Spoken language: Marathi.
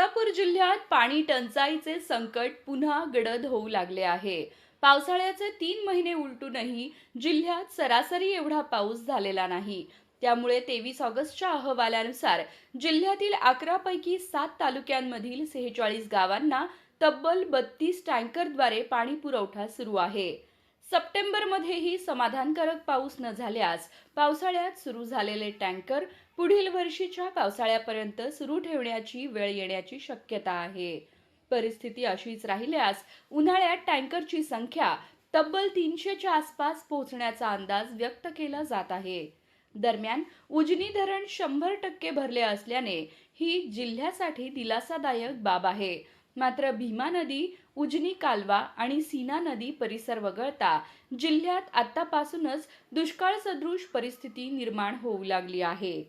सोलापूर जिल्ह्यात पाणी टंचाईचे संकट पुन्हा गडद होऊ लागले आहे। पावसाळ्याचे 3 महिने उलटूनही जिल्ह्यात सरासरी एवढा पाऊस झालेला नाही। त्यामुळे 23 ऑगस्टच्या अहवालानुसार जिल्ह्यातील 11 पैकी 7 तालुक्यांमधील 46 गावांना तब्बल 32 टँकरद्वारे पाणी पुरवठा सुरू आहे। सप्टेंबरमध्येही समाधानकारक पाऊस न झाल्यास पावसाळ्यात सुरू झालेले टँकर पुढील वर्षीच्या पावसाळ्यापर्यंत सुरू ठेवण्याची वेळ येण्याची शक्यता आहे। परिस्थिती अशीच राहिल्यास उन्हाळ्यात टँकरची संख्या तब्बल 300च्या आसपास पोहोचण्याचा अंदाज व्यक्त केला जात आहे। दरम्यान उजनी धरण 100% भरले असल्याने ही जिल्ह्यासाठी दिलासादायक बाब आहे। मात्र भीमा नदी, उजनी कालवा आणि सीना नदी परिसर वगळता जिल्ह्यात आतापासूनच दुष्काळ सदृश परिस्थिती निर्माण होऊ लागली आहे।